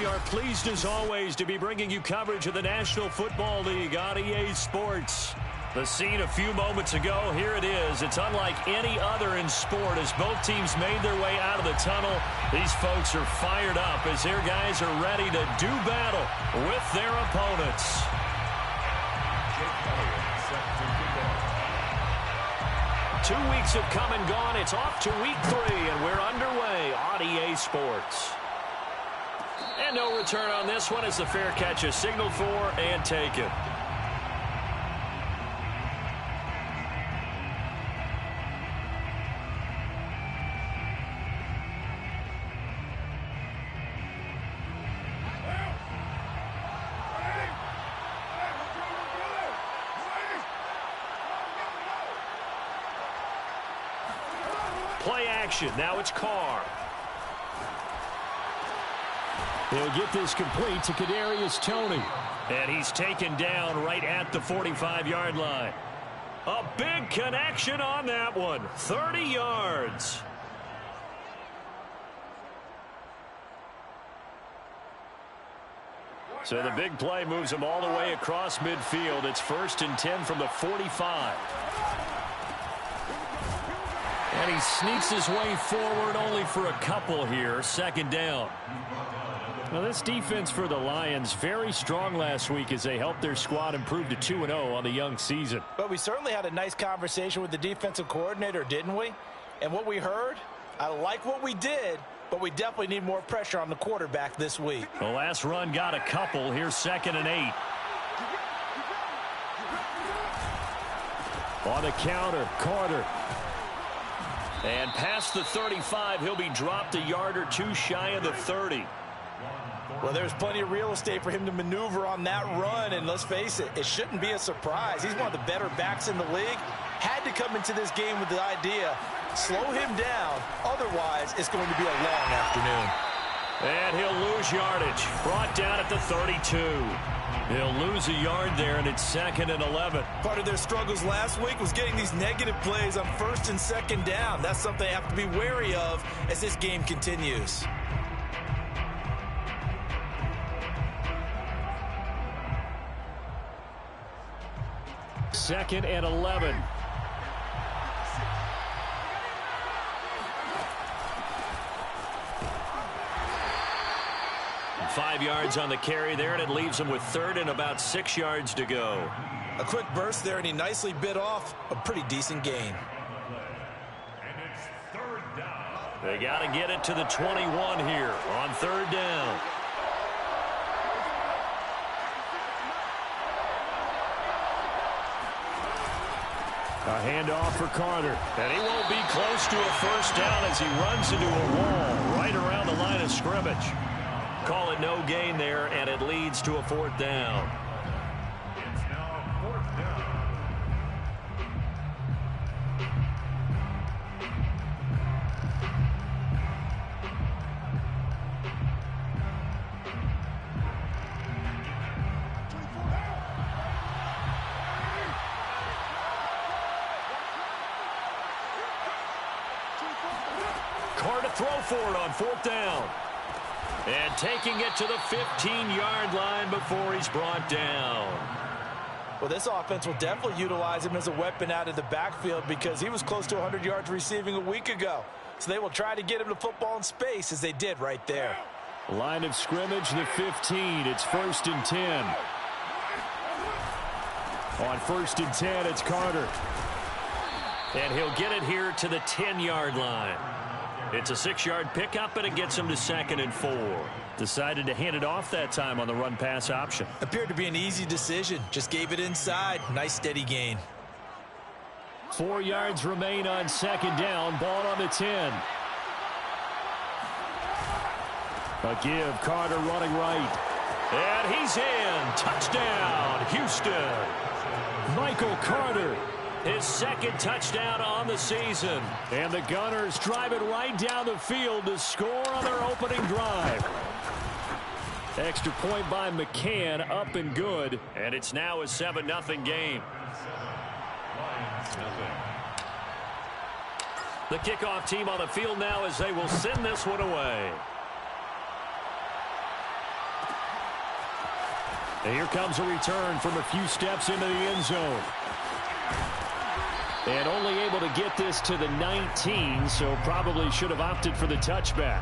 are pleased as always to be bringing you coverage of the National Football League on EA Sports. The scene a few moments ago, here it is. It's unlike any other in sport as both teams made their way out of the tunnel. These folks are fired up as their guys are ready to do battle with their opponents. 2 weeks have come and gone. It's off to week 3, and we're underway on EA Sports. And no return on this one as the fair catch is signaled for and taken. Play action. Now it's Carr. He'll get this complete to Kadarius Toney. And he's taken down right at the 45-yard line. A big connection on that one. 30 yards. So the big play moves him all the way across midfield. It's 1st and 10 from the 45. And he sneaks his way forward only for a couple here. 2nd down. Now this defense for the Lions, very strong last week as they helped their squad improve to 2-0 on the young season. But we certainly had a nice conversation with the defensive coordinator, didn't we? And what we heard, I like what we did, but we definitely need more pressure on the quarterback this week. The last run got a couple. Here's 2nd and 8. On the counter, Carter. And past the 35, he'll be dropped a yard or 2 shy of the 30. Well, there's plenty of real estate for him to maneuver on that run, and let's face it, it shouldn't be a surprise. He's one of the better backs in the league. Had to come into this game with the idea, slow him down, otherwise it's going to be a long afternoon. And he'll lose yardage, brought down at the 32. He'll lose a yard there, and it's 2nd and 11. Part of their struggles last week was getting these negative plays on 1st and 2nd down. That's something they have to be wary of as this game continues. Second and 11. And 5 yards on the carry there, and it leaves him with 3rd and about 6 yards to go. A quick burst there, and he nicely bit off a pretty decent gain. They got to get it to the 21 here on 3rd down. A handoff for Carter. And he won't be close to a 1st down as he runs into a wall right around the line of scrimmage. Call it no gain there, and it leads to a 4th down. It's now 4th down. Carr to throw for it on 4th down. And taking it to the 15-yard line before he's brought down. Well, this offense will definitely utilize him as a weapon out of the backfield because he was close to 100 yards receiving a week ago. So they will try to get him the football in space as they did right there. Line of scrimmage, the 15. It's 1st and 10. On 1st and 10, it's Carter. And he'll get it here to the 10-yard line. It's a 6-yard pickup, and it gets him to 2nd and 4. Decided to hand it off that time on the run-pass option. Appeared to be an easy decision. Just gave it inside. Nice steady gain. 4 yards remain on 2nd down. Ball on the 10. A give. Carter running right. And he's in. Touchdown, Houston. Michael Carter. His 2nd touchdown on the season. And the Gunners drive it right down the field to score on their opening drive. Extra point by McCann, up and good. And it's now a 7-0 game. The kickoff team on the field now as they will send this one away. And here comes a return from a few steps into the end zone. And only able to get this to the 19, so probably should have opted for the touchback.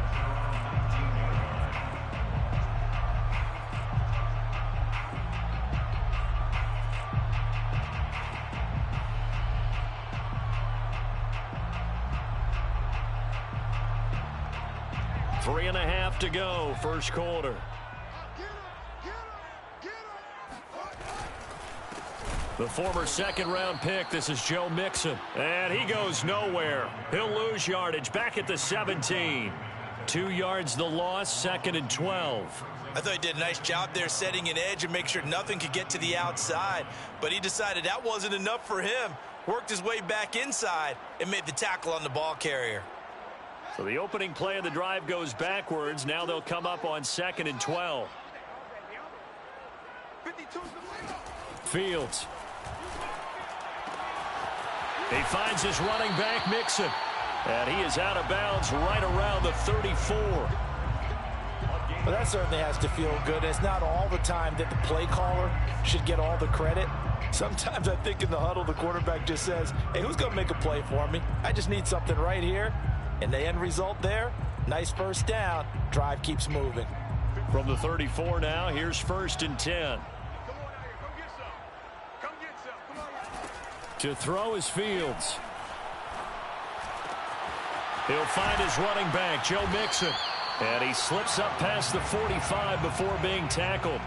Three and a half to go, first quarter. The former second-round pick, this is Joe Mixon. And he goes nowhere. He'll lose yardage back at the 17. 2 yards the loss, 2nd and 12. I thought he did a nice job there setting an edge and make sure nothing could get to the outside. But he decided that wasn't enough for him. Worked his way back inside and made the tackle on the ball carrier. So the opening play of the drive goes backwards. Now they'll come up on 2nd and 12. Fields. He finds his running back, Mixon. And he is out of bounds right around the 34. Well, that certainly has to feel good. It's not all the time that the play caller should get all the credit. Sometimes I think in the huddle, the quarterback just says, hey, who's going to make a play for me? I just need something right here. And the end result there, nice first down. Drive keeps moving. From the 34 now, here's 1st and 10. To throw is Fields. He'll find his running back, Joe Mixon. And he slips up past the 45 before being tackled.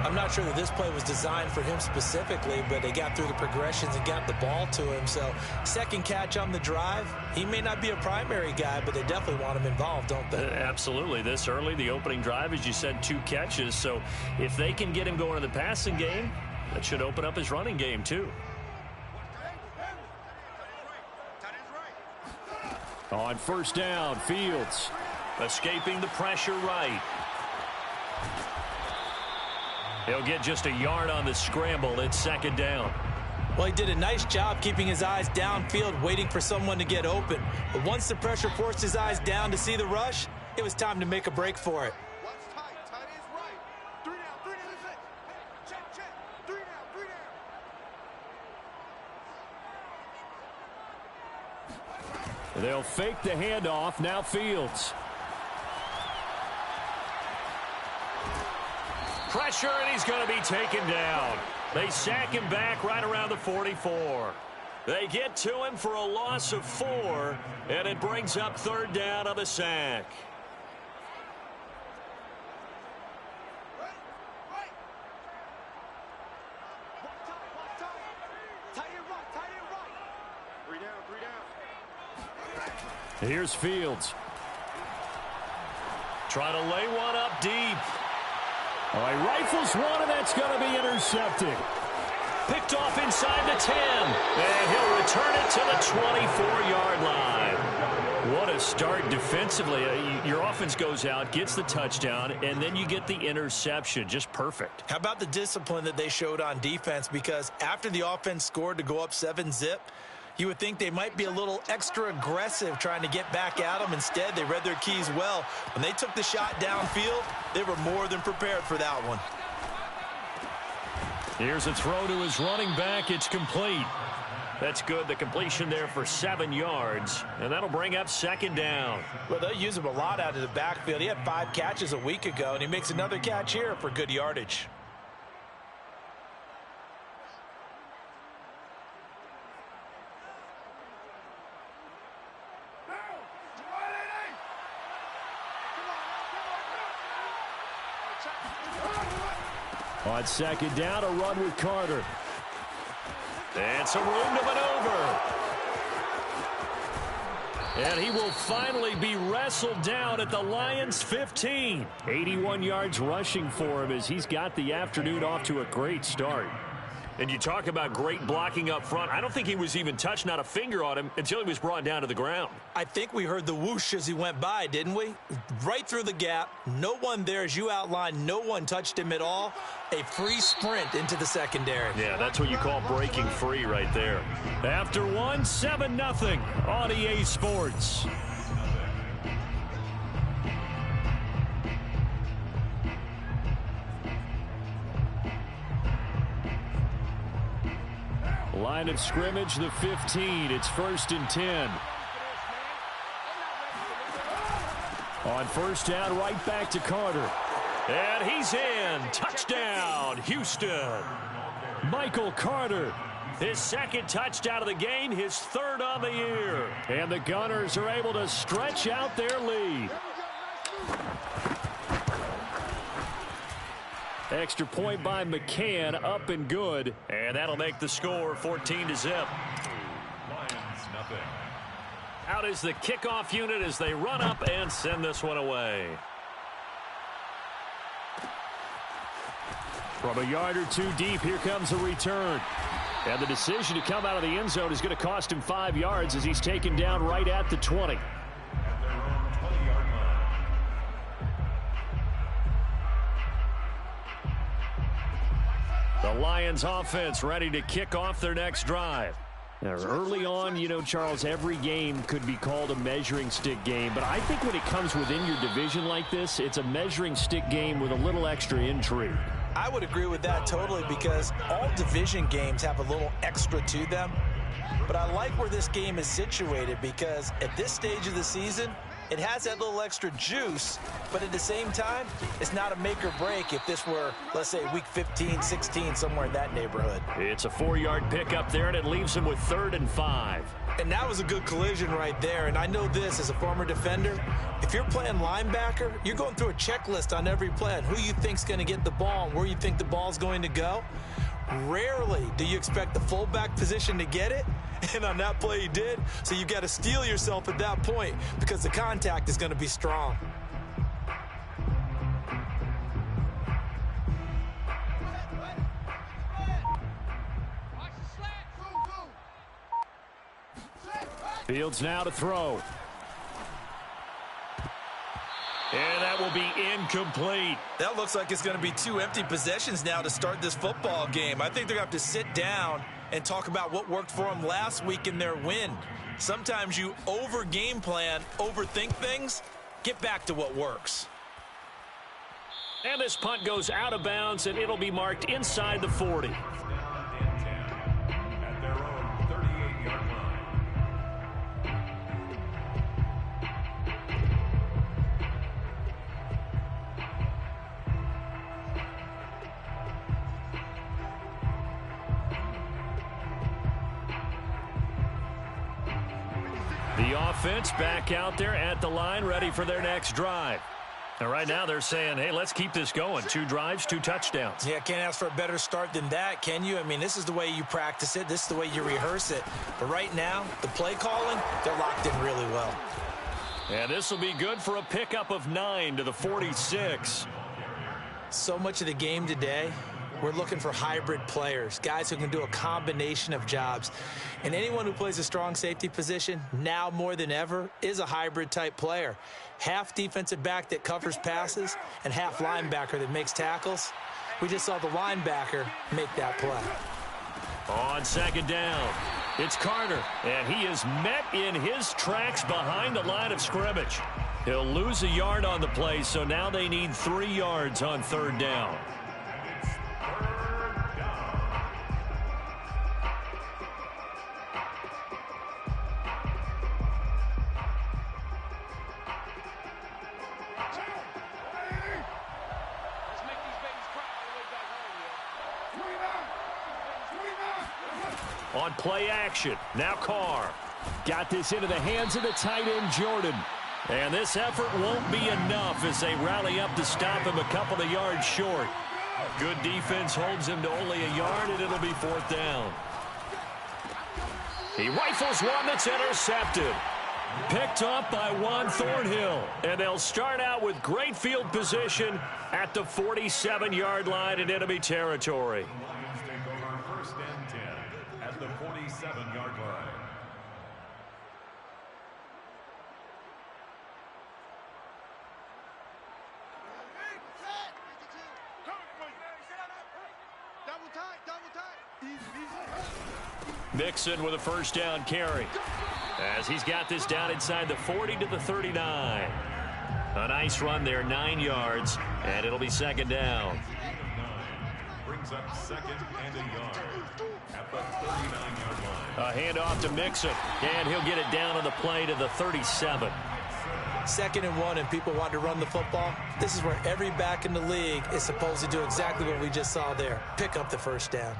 I'm not sure that this play was designed for him specifically, but they got through the progressions and got the ball to him. So, second catch on the drive. He may not be a primary guy, but they definitely want him involved, don't they? Absolutely. This early, the opening drive, as you said, 2 catches. So, if they can get him going in the passing game, that should open up his running game, too. On 1st down, Fields escaping the pressure right. He'll get just a yard on the scramble. It's 2nd down. Well, he did a nice job keeping his eyes downfield, waiting for someone to get open. But once the pressure forced his eyes down to see the rush, it was time to make a break for it. They'll fake the handoff. Now Fields. Pressure, and he's going to be taken down. They sack him back right around the 44. They get to him for a loss of 4, and it brings up 3rd down on the sack. Here's Fields. Trying to lay one up deep. Oh, he rifles one, and that's going to be intercepted. Picked off inside the 10. And he'll return it to the 24-yard line. What a start defensively. Your offense goes out, gets the touchdown, and then you get the interception. Just perfect. How about the discipline that they showed on defense? Because after the offense scored to go up 7-zip, you would think they might be a little extra aggressive trying to get back at them. Instead, they read their keys well. When they took the shot downfield, they were more than prepared for that one. Here's a throw to his running back. It's complete. That's good. The completion there for 7 yards. And that'll bring up 2nd down. Well, they'll use him a lot out of the backfield. He had 5 catches a week ago, and he makes another catch here for good yardage. On 2nd down, a run with Carter. And some room to maneuver. And he will finally be wrestled down at the Lions' 15. 81 yards rushing for him as he's got the afternoon off to a great start. And you talk about great blocking up front. I don't think he was even touched, not a finger on him, until he was brought down to the ground. I think we heard the whoosh as he went by, didn't we? Right through the gap. No one there, as you outlined. No one touched him at all. A free sprint into the secondary. Yeah, that's what you call breaking free right there. After 1, 7-0 on EA Sports. Line of scrimmage, the 15. It's 1st and 10. On first down, right back to Carter. And he's in. Touchdown, Houston. Michael Carter. His second touchdown of the game, his third on the year. And the Gunners are able to stretch out their lead. Extra point by McCann, up and good. And that'll make the score 14-0. Lions, nothing. Out is the kickoff unit as they run up and send this one away. From a yard or two deep, here comes a return. And the decision to come out of the end zone is going to cost him 5 yards as he's taken down right at the 20. At their own 20-yard line. The Lions offense ready to kick off their next drive. Now, early on, you know, Charles, every game could be called a measuring stick game. But I think when it comes within your division like this, it's a measuring stick game with a little extra intrigue. I would agree with that totally because all division games have a little extra to them. But I like where this game is situated because at this stage of the season, it has that little extra juice, but at the same time, it's not a make or break if this were, let's say, week 15, 16, somewhere in that neighborhood. It's a 4-yard pickup there, and it leaves him with 3rd and 5. And that was a good collision right there. And I know this as a former defender. If you're playing linebacker, you're going through a checklist on every play on who you think's going to get the ball and where you think the ball's going to go. Rarely do you expect the fullback position to get it. And on that play he did. So you've got to steel yourself at that point because the contact is going to be strong. Fields now to throw. And that will be incomplete. That looks like it's going to be 2 empty possessions now to start this football game. I think they're going to have to sit down and talk about what worked for them last week in their win. Sometimes you over-game plan, overthink things, get back to what works. And this punt goes out of bounds, and it'll be marked inside the 40. Down and 10 at their own 38-yard line. The offense back out there at the line, ready for their next drive. And right now they're saying, hey, let's keep this going. 2 drives, 2 touchdowns. Yeah, can't ask for a better start than that, can you? I mean, this is the way you practice it. This is the way you rehearse it. But right now, the play calling, they're locked in really well. And this will be good for a pickup of 9 to the 46. So much of the game today, we're looking for hybrid players, guys who can do a combination of jobs. And anyone who plays a strong safety position, now more than ever, is a hybrid type player. Half defensive back that covers passes and half linebacker that makes tackles. We just saw the linebacker make that play. On 2nd down, it's Carter, and he is met in his tracks behind the line of scrimmage. He'll lose a yard on the play, so now they need 3 yards on 3rd down. On play action, now Carr. Got this into the hands of the tight end, Jordan. And this effort won't be enough as they rally up to stop him a couple of yards short. Good defense holds him to only a yard, and it'll be 4th down. He rifles one that's intercepted. Picked up by Juan Thornhill. And they'll start out with great field position at the 47-yard line in enemy territory. Lions take over 1st and 10 at the 47-yard line. Mixon with a 1st down carry as he's got this down inside the 40 to the 39. A nice run there, 9 yards, and it'll be 2nd down. Brings brings up 2nd and a yard at the 39-yard line. A handoff to Mixon, and he'll get it down on the play to the 37. 2nd and 1, and people want to run the football. This is where every back in the league is supposed to do exactly what we just saw there. Pick up the first down.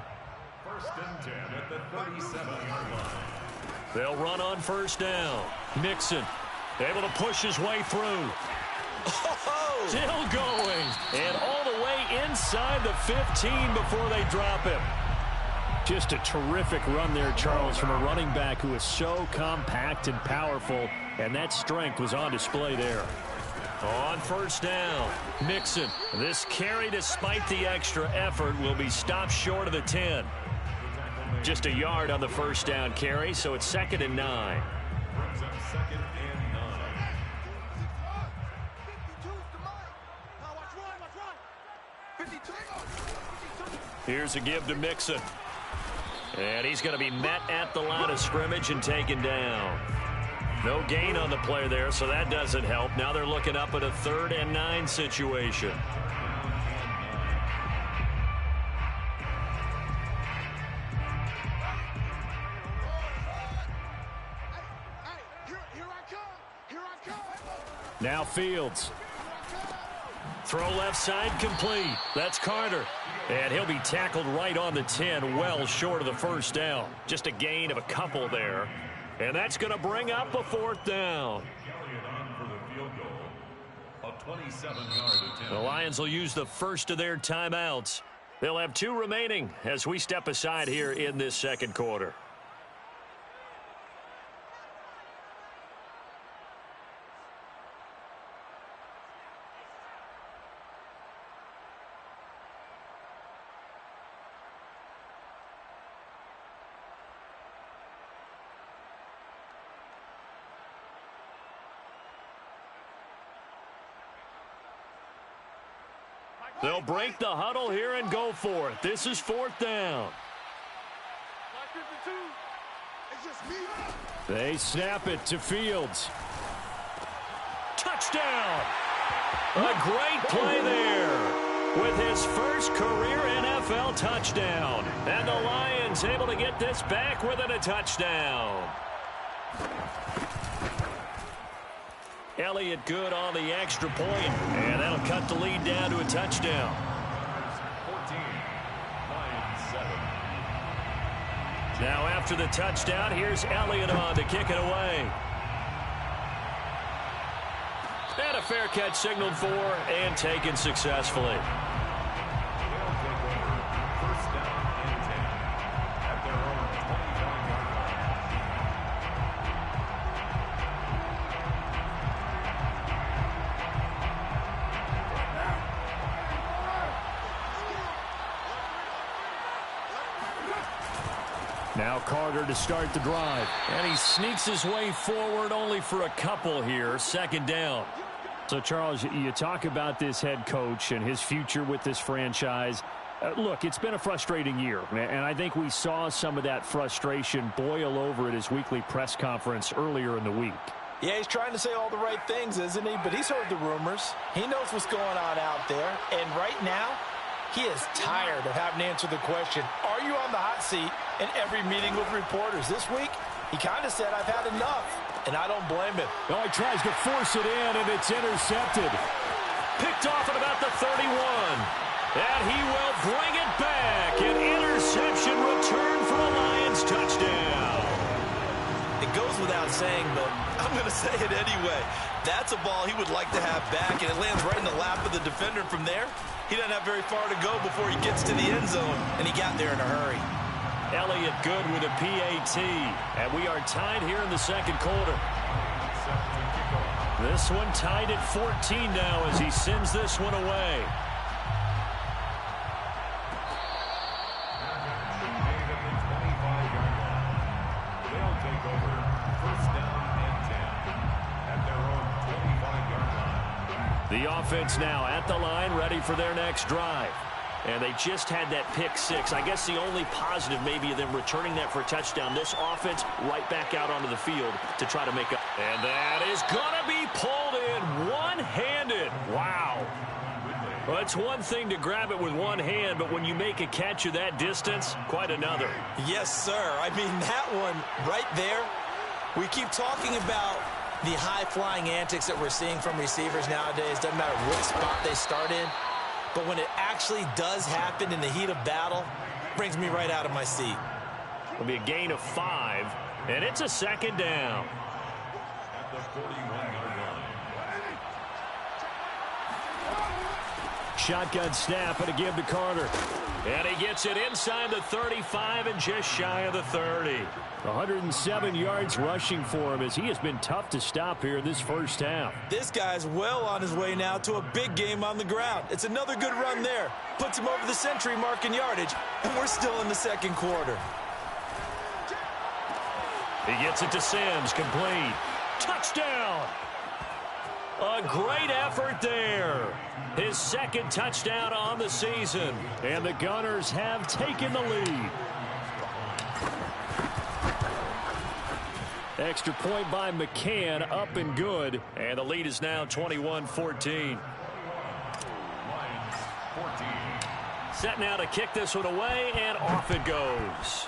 1st and 10 at the 37-yard line. They'll run on first down. Mixon able to push his way through. Oh! Still going. And all the way inside the 15 before they drop him. Just a terrific run there, Charles, from a running back who is so compact and powerful, and that strength was on display there. On first down, Mixon. This carry, despite the extra effort, will be stopped short of the 10. Just a yard on the first down carry, so it's 2nd and 9. Brings up 2nd and 9. Here's a give to Mixon. And he's going to be met at the line of scrimmage and taken down. No gain on the play there, so that doesn't help. Now they're looking up at a 3rd and 9 situation. Now Fields. Throw left side complete. That's Carter. And he'll be tackled right on the 10, well short of the first down. Just a gain of a couple there. And that's going to bring up a 4th down. The Lions will use the first of their timeouts. They'll have 2 remaining as we step aside here in this second quarter. They'll break the huddle here and go for it. This is 4th down. They snap it to Fields. Touchdown! A great play there with his first career NFL touchdown. And the Lions able to get this back within a touchdown. Elliott good on the extra point, and that'll cut the lead down to a touchdown. 14, 9-7. Now after the touchdown, here's Elliott on to kick it away. And a fair catch signaled for and taken successfully. They'll take over 1st down and 10 at their own 25-yard line. Now Carter to start the drive. And he sneaks his way forward only for a couple here. 2nd down. So, Charles, you talk about this head coach and his future with this franchise. Look, it's been a frustrating year, and I think we saw some of that frustration boil over at his weekly press conference earlier in the week. Yeah, he's trying to say all the right things, isn't he? But he's heard the rumors. He knows what's going on out there. And right now, he is tired of having to answer the question, are you on the hot seat in every meeting with reporters? This week, he kind of said, I've had enough, and I don't blame him. Oh, he tries to force it in, and it's intercepted. Picked off at about the 31. And he will bring it back. An interception return for a Lions touchdown. It goes without saying, but I'm going to say it anyway. That's a ball he would like to have back, and it lands right in the lap of the defender. From there, he doesn't have very far to go before he gets to the end zone, and he got there in a hurry. Elliott good with a PAT, and we are tied here in the second quarter. This one tied at 14 now as he sends this one away. They'll take over 1st down and 10 at their own 25-yard line. The offense now at the line, ready for their next drive. And they just had that pick 6. I guess the only positive maybe of them returning that for a touchdown. This offense right back out onto the field to try to make up. And that is going to be pulled in one-handed. Wow. Well, it's one thing to grab it with one hand, but when you make a catch of that distance, quite another. Yes, sir. I mean, that one right there, we keep talking about the high-flying antics that we're seeing from receivers nowadays. Doesn't matter what spot they start in. But when it actually does happen in the heat of battle, it brings me right out of my seat. It'll be a gain of 5, and it's a second down. At the 41-yard line. Shotgun snap and a give to Carter. And he gets it inside the 35 and just shy of the 30. 107 yards rushing for him as he has been tough to stop here in this first half. This guy's well on his way now to a big game on the ground. It's another good run there. Puts him over the century mark in yardage, and we're still in the second quarter. He gets it to Sims, complete. Touchdown! A great effort there. His second touchdown on the season. And the Gunners have taken the lead. Extra point by McCann, up and good. And the lead is now 21-14. Lions 14. Set now to kick this one away, and off it goes.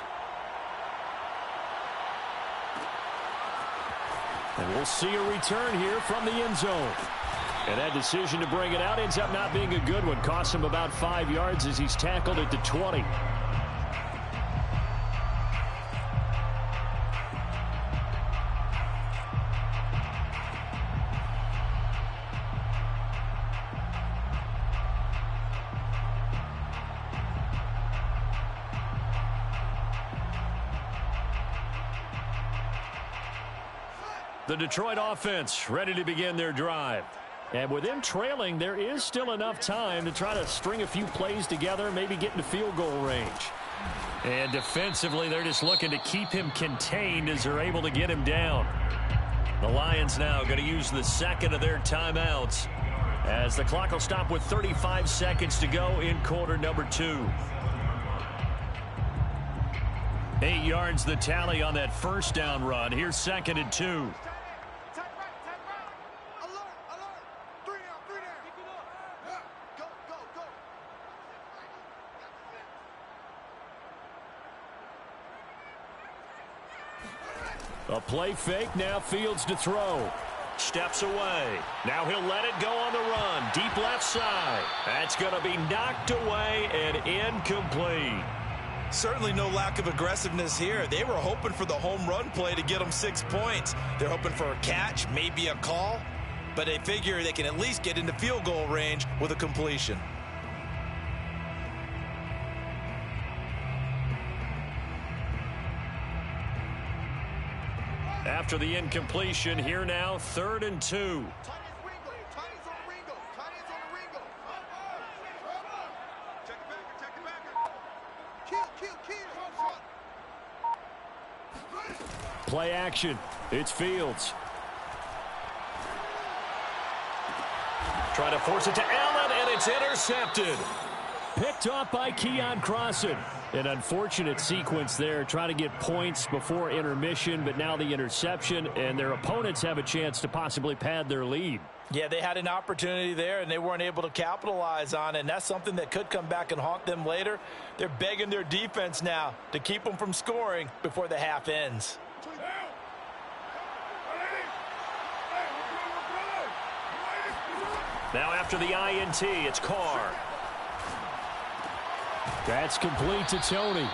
And we'll see a return here from the end zone. And that decision to bring it out ends up not being a good one. Costs him about 5 yards as he's tackled at the 20. The Detroit offense ready to begin their drive. And with them trailing, there is still enough time to try to string a few plays together, maybe get into field goal range. And defensively, they're just looking to keep him contained as they're able to get him down. The Lions now going to use the second of their timeouts as the clock will stop with 35 seconds to go in quarter number 2. 8 yards the tally on that first down run. Here's second and 2. A play fake, now Fields to throw. Steps away. Now he'll let it go on the run. Deep left side. That's going to be knocked away and incomplete. Certainly no lack of aggressiveness here. They were hoping for the home run play to get them 6 points. They're hoping for a catch, maybe a call, but they figure they can at least get into field goal range with a completion. After the incompletion, here now, 3rd and 2. Play action. It's Fields. Trying to force it to Allen, and it's intercepted. Picked off by Keon Crossan. An unfortunate sequence there, trying to get points before intermission, but now the interception, and their opponents have a chance to possibly pad their lead. Yeah, they had an opportunity there, and they weren't able to capitalize on it, and that's something that could come back and haunt them later. They're begging their defense now to keep them from scoring before the half ends. Now after the INT, it's Carr. That's complete to Tony.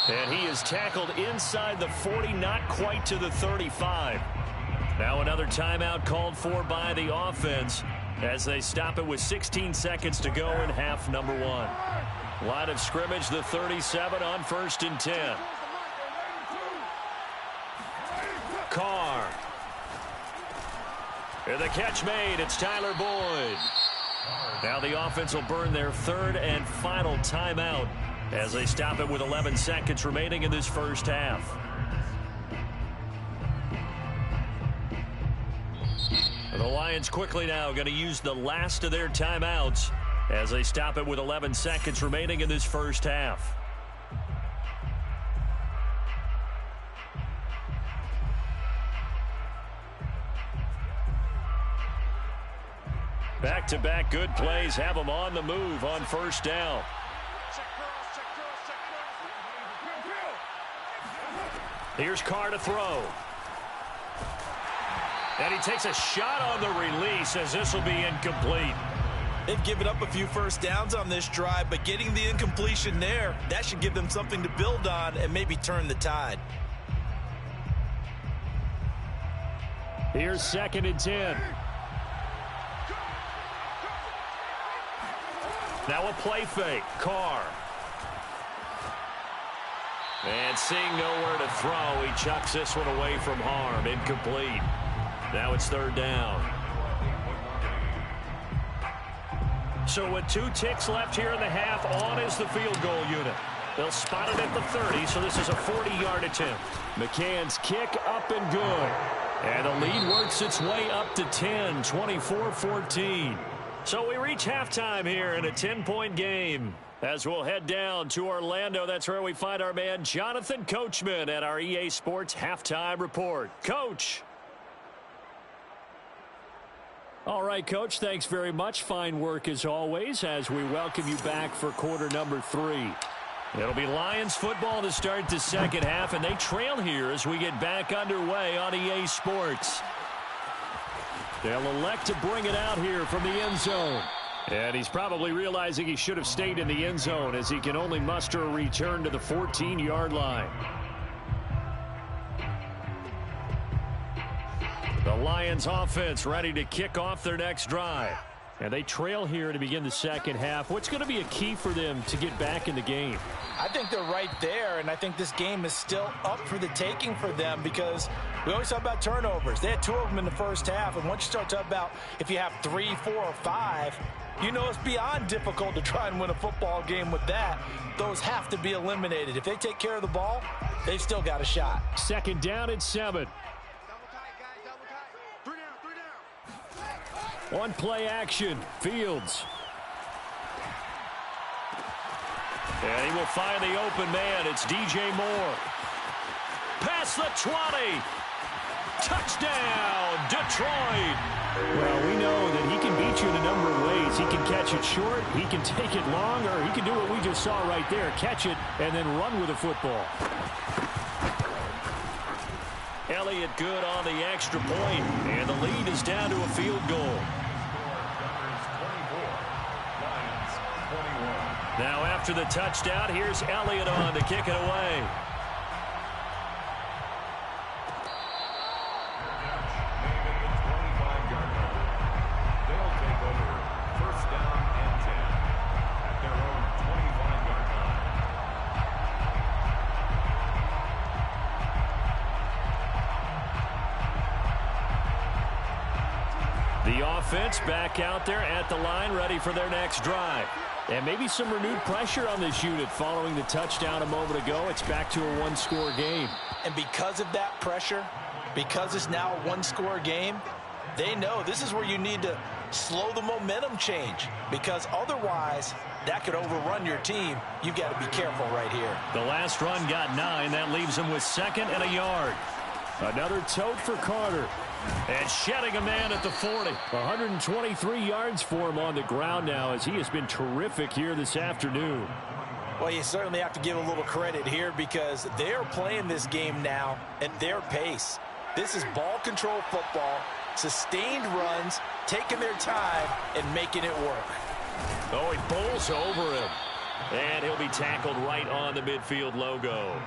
And he is tackled inside the 40, not quite to the 35. Now another timeout called for by the offense as they stop it with 16 seconds to go in half number 1. Line of scrimmage, the 37 on 1st and 10. Carr. And the catch made. It's Tyler Boyd. Now the offense will burn their 3rd and final timeout as they stop it with 11 seconds remaining in this first half. The Lions quickly now going to use the last of their timeouts as they stop it with 11 seconds remaining in this first half. Back-to-back good plays have them on the move on first down. Here's Carr to throw. And he takes a shot on the release as this will be incomplete. They've given up a few first downs on this drive, but getting the incompletion there, that should give them something to build on and maybe turn the tide. Here's 2nd and 10. Now a play fake. Carr. And seeing nowhere to throw, he chucks this one away from harm. Incomplete. Now it's 3rd down. So with 2 ticks left here in the half, on is the field goal unit. They'll spot it at the 30, so this is a 40-yard attempt. McCann's kick up and good. And the lead works its way up to 10, 24-14. So we reach halftime here in a 10-point game. As we'll head down to Orlando, that's where we find our man Jonathan Coachman at our EA Sports Halftime Report. Coach. All right, Coach, thanks very much. Fine work as always as we welcome you back for quarter number 3. It'll be Lions football to start the second half, and they trail here as we get back underway on EA Sports. They'll elect to bring it out here from the end zone. And he's probably realizing he should have stayed in the end zone as he can only muster a return to the 14-yard line. The Lions offense ready to kick off their next drive. And they trail here to begin the second half. What's going to be a key for them to get back in the game? I think they're right there, and I think this game is still up for the taking for them because we always talk about turnovers. They had 2 of them in the first half, and once you start talking about if you have 3, 4, or 5, you know it's beyond difficult to try and win a football game with that. Those have to be eliminated. If they take care of the ball, they've still got a shot. 2nd down and 7. On play action, Fields. And he will find the open man. It's DJ Moore. Past the 20. Touchdown, Detroit. Well, we know that he can beat you in a number of ways. He can catch it short, he can take it long, or he can do what we just saw right there, catch it and then run with the football. Elliott good on the extra point, and the lead is down to a field goal. Now after the touchdown, here's Elliott on to kick it away. They'll take over 1st down and 10 at their own 25-yard line. The offense back out there at the line, ready for their next drive. And maybe some renewed pressure on this unit following the touchdown a moment ago. It's back to a 1-score game. And because of that pressure, because it's now a 1-score game, they know this is where you need to slow the momentum change because otherwise that could overrun your team. You've got to be careful right here. The last run got 9. That leaves him with 2nd and a yard. Another tote for Carter. And shedding a man at the 40. 123 yards for him on the ground now as he has been terrific here this afternoon. Well, you certainly have to give a little credit here because they're playing this game now at their pace. This is ball control football, sustained runs, taking their time, and making it work. Oh, he bowls over him. And he'll be tackled right on the midfield logo.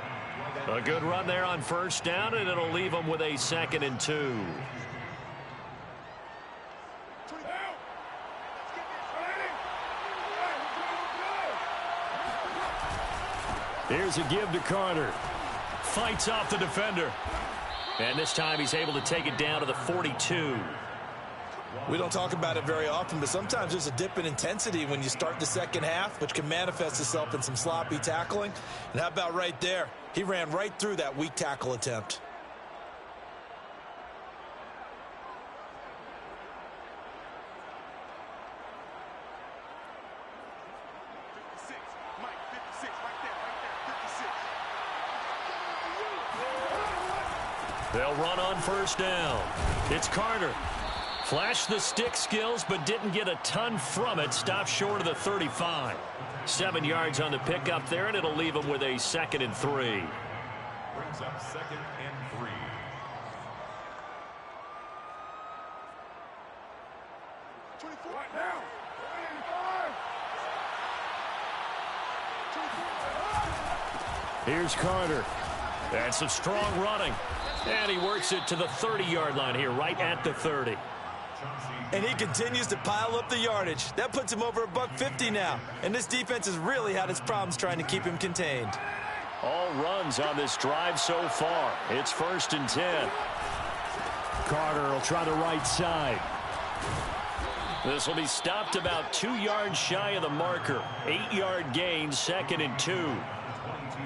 A good run there on 1st down, and it'll leave him with a 2nd and 2. Here's a give to Carter. Fights off the defender. And this time he's able to take it down to the 42. We don't talk about it very often, but sometimes there's a dip in intensity when you start the second half, which can manifest itself in some sloppy tackling. And how about right there? He ran right through that weak tackle attempt. They'll run on 1st down. It's Carter. Flashed the stick skills, but didn't get a ton from it. Stopped short of the 35. 7 yards on the pickup there, and it'll leave him with a 2nd and 3. Brings up 2nd and 3. Here's Carter. That's some strong running. And he works it to the 30-yard line here, right at the 30. And he continues to pile up the yardage. That puts him over $150 now. And this defense has really had its problems trying to keep him contained. All runs on this drive so far. It's 1st and 10. Carter will try the right side. This will be stopped about 2 yards shy of the marker. 8-yard gain, 2nd and 2.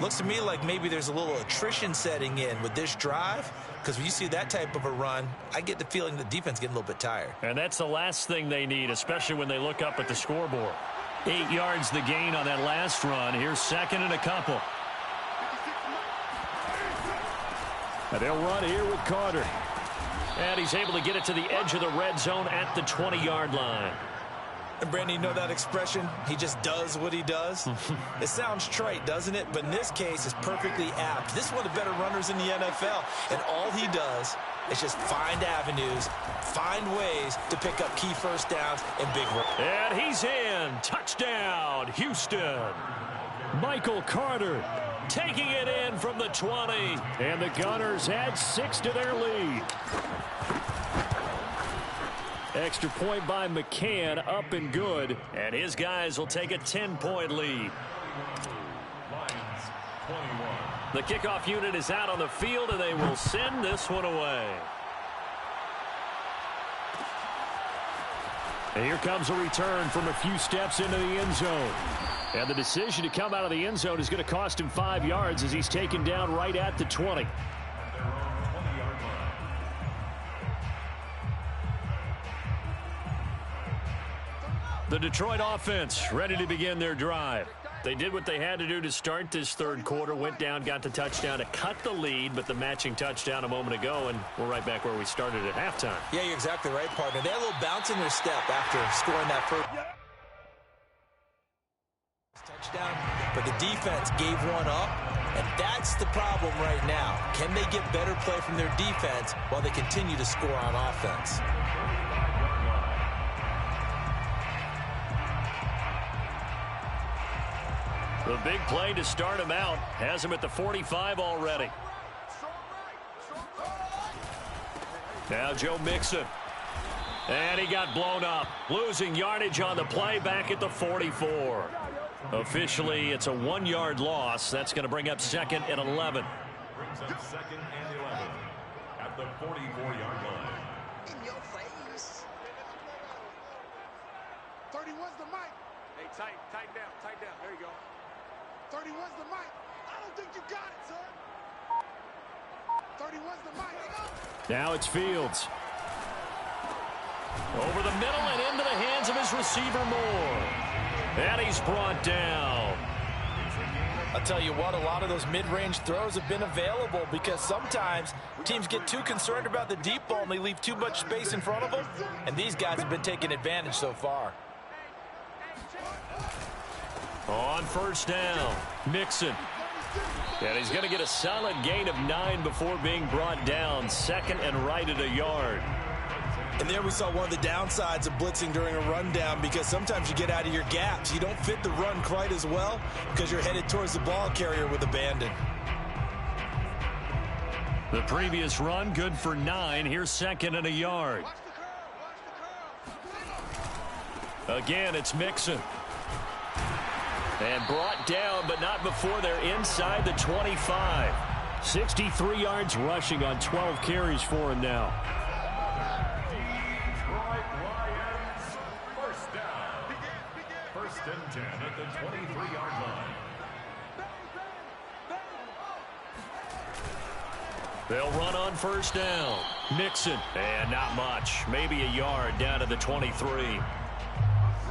Looks to me like maybe there's a little attrition setting in with this drive, because when you see that type of a run, I get the feeling the defense getting a little bit tired. And that's the last thing they need, especially when they look up at the scoreboard. 8 yards the gain on that last run. Here's 2nd and a couple. And they'll run here with Carter. And he's able to get it to the edge of the red zone at the 20-yard line. And Brandon, you know that expression? He just does what he does. It sounds trite, doesn't it? But in this case, it's perfectly apt. This is one of the better runners in the NFL. And all he does is just find avenues, find ways to pick up key first downs and big runs. And he's in. Touchdown, Houston. Michael Carter taking it in from the 20. And the Gunners add 6 to their lead. Extra point by McCann, up and good. And his guys will take a 10-point lead. Lions 21. The kickoff unit is out on the field, and they will send this one away. And here comes a return from a few steps into the end zone. And the decision to come out of the end zone is going to cost him 5 yards as he's taken down right at the 20. The Detroit offense ready to begin their drive. They did what they had to do to start this third quarter, went down, got the touchdown to cut the lead, but the matching touchdown a moment ago, and we're right back where we started at halftime. Yeah, you're exactly right, partner. They had a little bounce in their step after scoring that first touchdown, but the defense gave one up, and that's the problem right now. Can they get better play from their defense while they continue to score on offense? The big play to start him out has him at the 45 already. Now Joe Mixon. And he got blown up. Losing yardage on the play back at the 44. Officially, it's a 1-yard loss. That's going to bring up 2nd and 11. Brings up 2nd and 11 at the 44-yard line. In your face. 31's the mic. Hey, tighten down. There you go. 31's the mic. I don't think you got it, sir. 31's the mic. Now it's Fields. Over the middle and into the hands of his receiver Moore. And he's brought down. I'll tell you what, a lot of those mid-range throws have been available because sometimes teams get too concerned about the deep ball and they leave too much space in front of them. And these guys have been taking advantage so far. On first down, Mixon. And he's going to get a solid gain of 9 before being brought down. 2nd and right at a yard. And there we saw one of the downsides of blitzing during a rundown because sometimes you get out of your gaps. You don't fit the run quite as well because you're headed towards the ball carrier with abandon. The previous run good for 9. Here's 2nd and a yard. Again, it's Mixon. And brought down, but not before they're inside the 25. 63 yards rushing on 12 carries for him now. Detroit Lions, first down. 1st and 10 at the 23-yard line. They'll run on first down. Mixon. And not much. Maybe a yard down to the 23.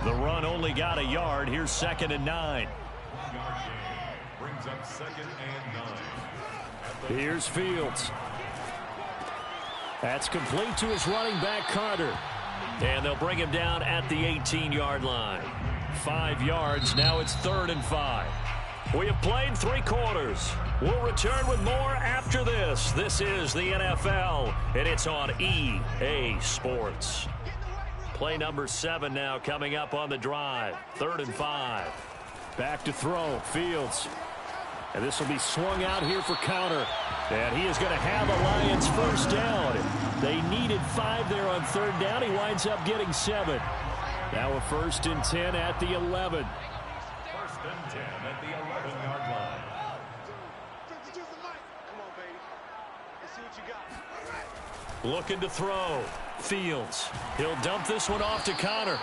The run only got a yard. Here's 2nd and 9. Yard gain brings up 2nd and 9. Here's Fields. That's complete to his running back, Carter. And they'll bring him down at the 18-yard line. 5 yards. Now it's 3rd and 5. We have played 3 quarters. We'll return with more after this. This is the NFL, and it's on EA Sports. Play number 7 now coming up on the drive. 3rd and 5. Back to throw. Fields. And this will be swung out here for counter. And he is going to have a Lions first down. They needed 5 there on 3rd down. He winds up getting 7. Now a 1st and 10 at the 11. 1st and 10 at the 11-yard line. Come on, baby. Let's see what you got. Looking to throw. Fields. He'll dump this one off to Connor.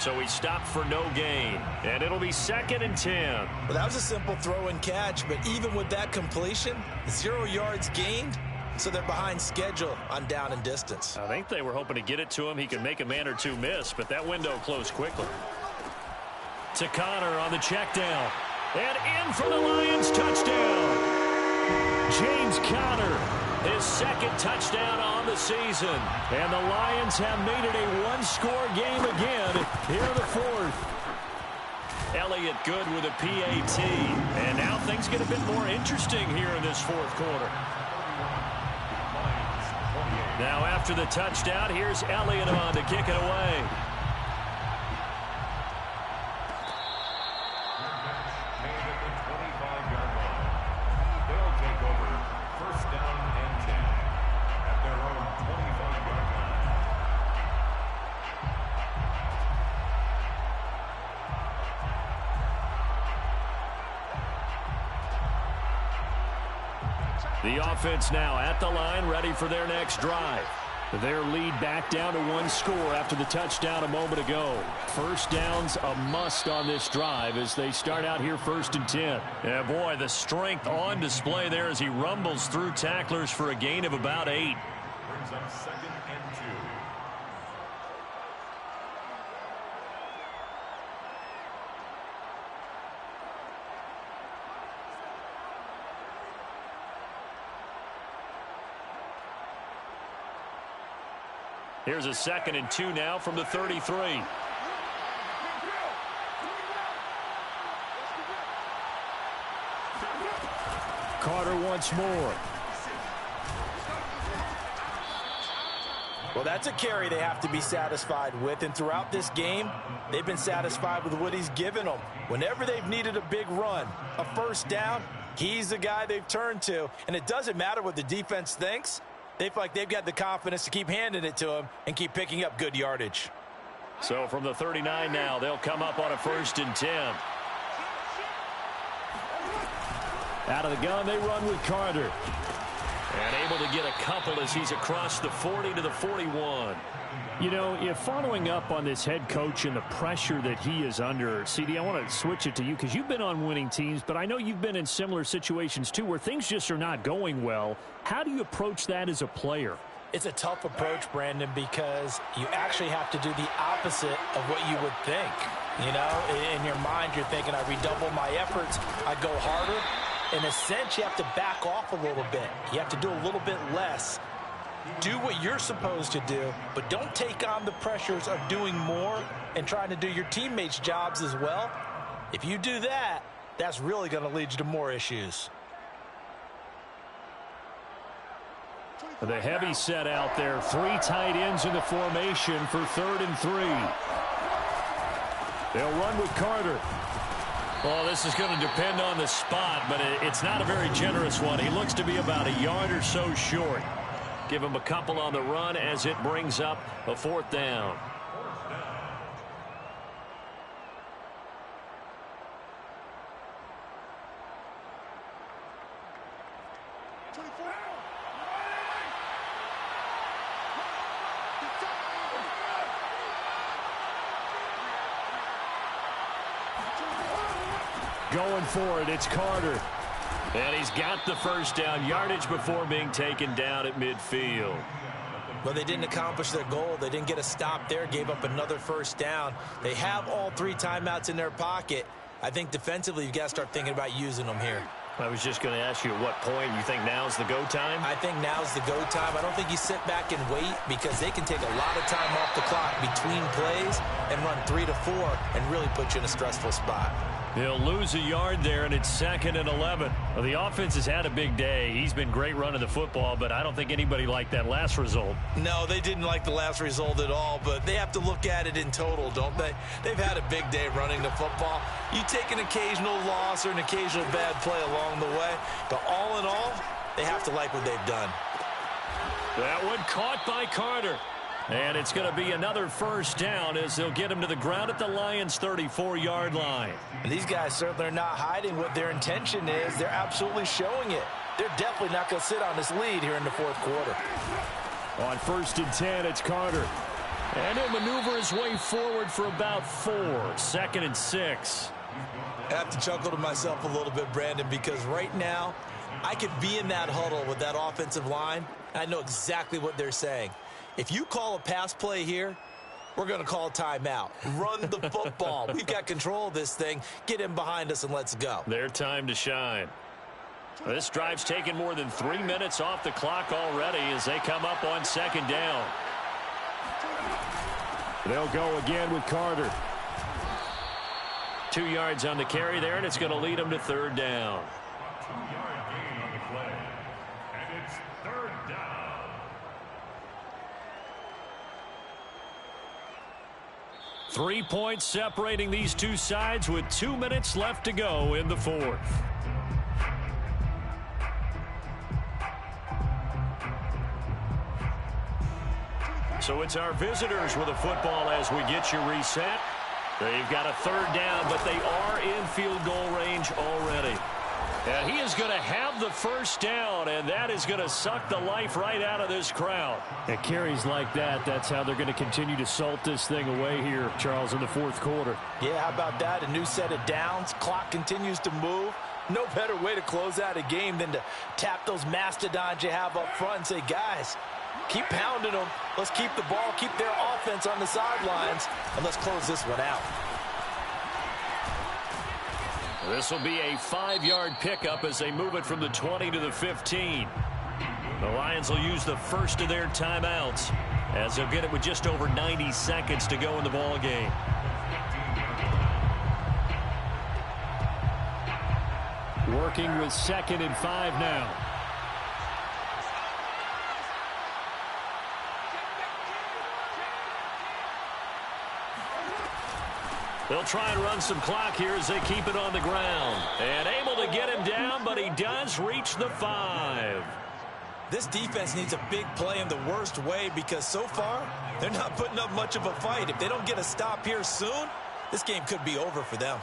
So he stopped for no gain. And it'll be 2nd and 10. Well, that was a simple throw and catch, but even with that completion, 0 yards gained, so they're behind schedule on down and distance. I think they were hoping to get it to him. He could make a man or two miss, but that window closed quickly. To Connor on the check down. And in for the Lions touchdown. James Conner, his 2nd touchdown on the season. And the Lions have made it a 1-score game again here in the 4th. Elliott good with a PAT. And now things get a bit more interesting here in this 4th quarter. Now after the touchdown, here's Elliott on to kick it away. Made at the 25-yard line. They'll take over 1st down and 10 at their own 25-yard line. The offense now at the line, ready for their next drive. Their lead back down to 1 score after the touchdown a moment ago. 1st down's a must on this drive as they start out here 1st and 10. Yeah, boy, the strength on display there as he rumbles through tacklers for a gain of about 8. Brings up 2nd and 2. Here's a 2nd and 2 now from the 33. Carter once more. Well, that's a carry they have to be satisfied with, and throughout this game, they've been satisfied with what he's given them. Whenever they've needed a big run, a 1st down, he's the guy they've turned to, and it doesn't matter what the defense thinks. They feel like they've got the confidence to keep handing it to him and keep picking up good yardage. So from the 39 now, they'll come up on a 1st and 10. Out of the gun, they run with Carter. And able to get a couple as he's across the 40 to the 41. You know, if following up on this head coach and the pressure that he is under, CD, I want to switch it to you because you've been on winning teams, but I know you've been in similar situations too where things just are not going well. How do you approach that as a player? It's a tough approach, Brandon, because you actually have to do the opposite of what you would think. You know, in your mind, you're thinking, I redouble my efforts, I go harder. In a sense, you have to back off a little bit. You have to do a little bit less. Do what you're supposed to do, but don't take on the pressures of doing more and trying to do your teammates' jobs as well. If you do that, that's really going to lead you to more issues. The heavy set out there. 3 tight ends in the formation for 3rd and 3. They'll run with Carter. Well, this is going to depend on the spot, but it's not a very generous one. He looks to be about a yard or so short. Give him a couple on the run as it brings up a 4th down. Going for it, it's Carter. And he's got the 1st down, yardage before being taken down at midfield. Well, they didn't accomplish their goal. They didn't get a stop there, gave up another 1st down. They have all 3 timeouts in their pocket. I think defensively, you've got to start thinking about using them here. I was just going to ask you at what point you think now's the go time? I think now's the go time. I don't think you sit back and wait because they can take a lot of time off the clock between plays and run 3 to 4 and really put you in a stressful spot. He'll lose a yard there, and it's 2nd and 11. Well, the offense has had a big day. He's been great running the football, but I don't think anybody liked that last result. No, they didn't like the last result at all, but they have to look at it in total, don't they? They've had a big day running the football. You take an occasional loss or an occasional bad play along the way, but all in all, they have to like what they've done. That one caught by Carter. And it's going to be another first down as they'll get him to the ground at the Lions' 34-yard line. And these guys certainly are not hiding what their intention is. They're absolutely showing it. They're definitely not going to sit on this lead here in the fourth quarter. On 1st and 10, it's Carter. And he'll maneuver his way forward for about 4. 2nd and 6. I have to chuckle to myself a little bit, Brandon, because right now I could be in that huddle with that offensive line. And I know exactly what they're saying. If you call a pass play here, we're going to call a timeout. Run the football. We've got control of this thing. Get in behind us and let's go. Their time to shine. This drive's taken more than 3 minutes off the clock already as they come up on 2nd down. They'll go again with Carter. 2 yards on the carry there, and it's going to lead them to 3rd down. 2-yard gain on the play. And it's 3rd down. 3 points separating these two sides with 2 minutes left to go in the 4th. So it's our visitors with a football as we get you reset. They've got a 3rd down, but they are in field goal range already. And he is going to have the first down, and that is going to suck the life right out of this crowd. At carries like that, that's how they're going to continue to salt this thing away here, Charles, in the 4th quarter. Yeah, how about that? A new set of downs. Clock continues to move. No better way to close out a game than to tap those mastodons you have up front and say, guys, keep pounding them. Let's keep the ball, keep their offense on the sidelines, and let's close this one out. This will be a 5-yard pickup as they move it from the 20 to the 15. The Lions will use the first of their timeouts as they'll get it with just over 90 seconds to go in the ball game. Working with 2nd and 5 now. They'll try and run some clock here as they keep it on the ground. And able to get him down, but he does reach the 5. This defense needs a big play in the worst way because so far, they're not putting up much of a fight. If they don't get a stop here soon, this game could be over for them.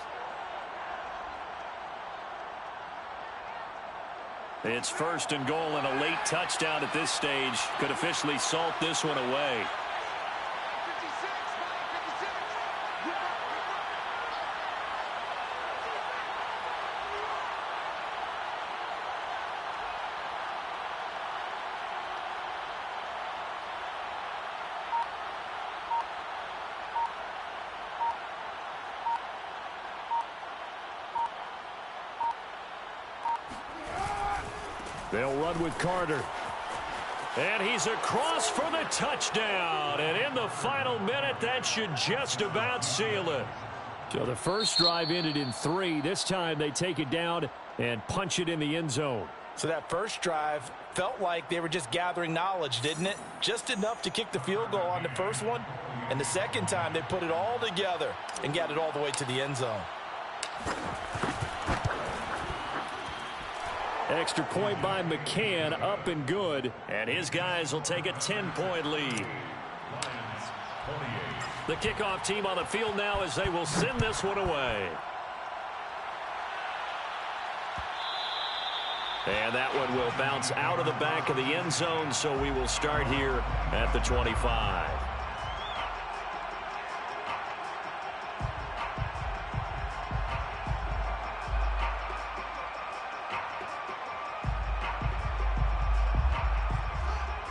It's 1st and goal, and a late touchdown at this stage could officially salt this one away. They'll run with Carter. And he's across for the touchdown. And in the final minute, that should just about seal it. So the first drive ended in 3. This time they take it down and punch it in the end zone. So that first drive felt like they were just gathering knowledge, didn't it? Just enough to kick the field goal on the first one. And the second time, they put it all together and got it all the way to the end zone. Extra point by McCann, up and good. And his guys will take a 10-point lead. The kickoff team on the field now as they will send this one away. And that one will bounce out of the back of the end zone, so we will start here at the 25.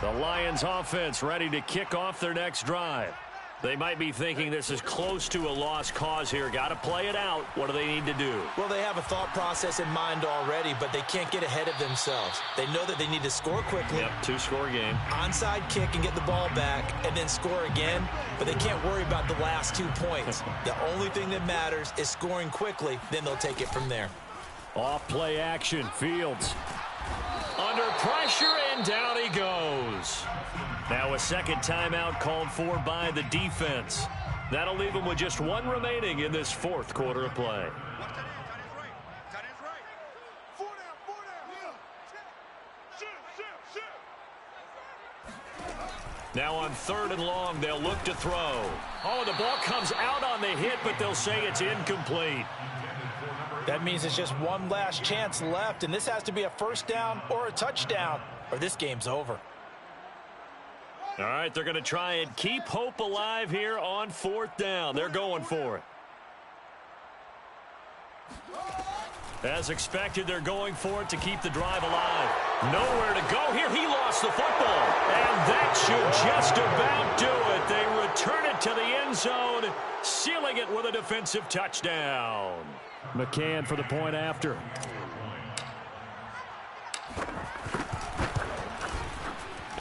The Lions offense ready to kick off their next drive. They might be thinking this is close to a lost cause here. Got to play it out. What do they need to do? Well, they have a thought process in mind already, but they can't get ahead of themselves. They know that they need to score quickly. Yep, two-score game. Onside kick and get the ball back and then score again, but they can't worry about the last 2 points. The only thing that matters is scoring quickly, then they'll take it from there. Off play action. Fields under pressure, and down he goes. Now a second timeout called for by the defense. That'll leave them with just one remaining in this fourth quarter of play. Now on 3rd and long, they'll look to throw. Oh, the ball comes out on the hit, but they'll say it's incomplete. That means it's just one last chance left, and this has to be a first down or a touchdown, or this game's over. All right, they're going to try and keep hope alive here on 4th down. They're going for it. As expected, they're going for it to keep the drive alive. Nowhere to go here. He lost the football. And that should just about do it. They return it to the end zone, sealing it with a defensive touchdown. McCann for the point after.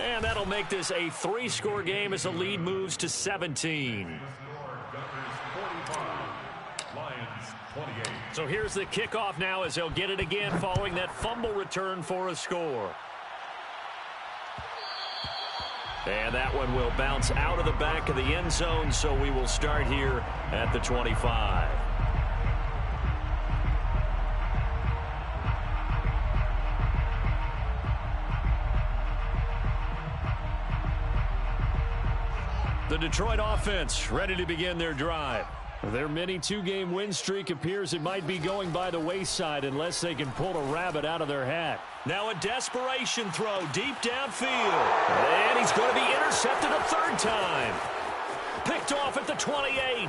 And that'll make this a 3-score game as the lead moves to 17. So here's the kickoff now as they'll get it again following that fumble return for a score. And that one will bounce out of the back of the end zone, so we will start here at the 25. The Detroit offense ready to begin their drive. Their mini 2-game win streak appears it might be going by the wayside unless they can pull a rabbit out of their hat. Now a desperation throw deep downfield. And he's going to be intercepted a 3rd time. Picked off at the 28.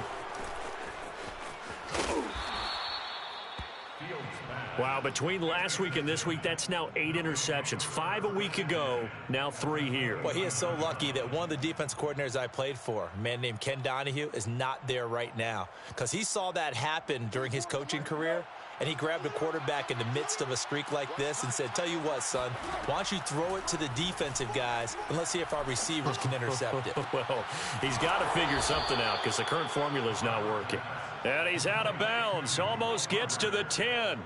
Wow, between last week and this week, that's now 8 interceptions. 5 a week ago, now 3 here. Well, he is so lucky that one of the defense coordinators I played for, a man named Ken Donahue, is not there right now. Because he saw that happen during his coaching career, and he grabbed a quarterback in the midst of a streak like this and said, tell you what, son, why don't you throw it to the defensive guys, and let's see if our receivers can intercept it. Well, he's got to figure something out because the current formula is not working. And he's out of bounds, almost gets to the 10.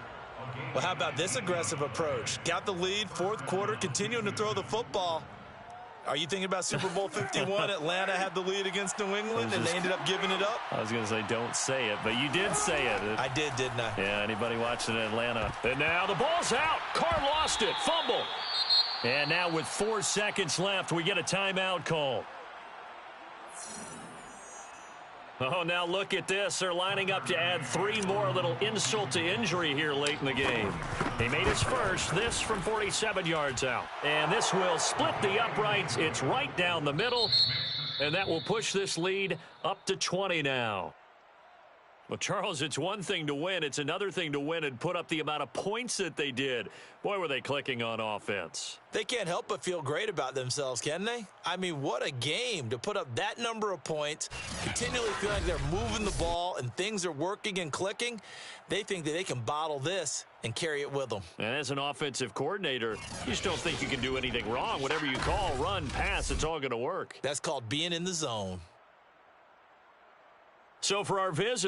Well, how about this aggressive approach? Got the lead, 4th quarter, continuing to throw the football. Are you thinking about Super Bowl 51? Atlanta had the lead against New England, and they ended up giving it up? I was going to say don't say it, but you did say it. I did, didn't I? Yeah, anybody watching Atlanta. And now the ball's out. Carr lost it. Fumble. And now with 4 seconds left, we get a timeout call. Oh, now look at this. They're lining up to add 3 more. A little insult to injury here late in the game. He made his first. This from 47 yards out. And this will split the uprights. It's right down the middle. And that will push this lead up to 20 now. Well, Charles, it's one thing to win. It's another thing to win and put up the amount of points that they did. Boy, were they clicking on offense. They can't help but feel great about themselves, can they? I mean, what a game to put up that number of points, continually feel like they're moving the ball and things are working and clicking. They think that they can bottle this and carry it with them. And as an offensive coordinator, you just don't think you can do anything wrong. Whatever you call, run, pass, it's all going to work. That's called being in the zone. So for our visit,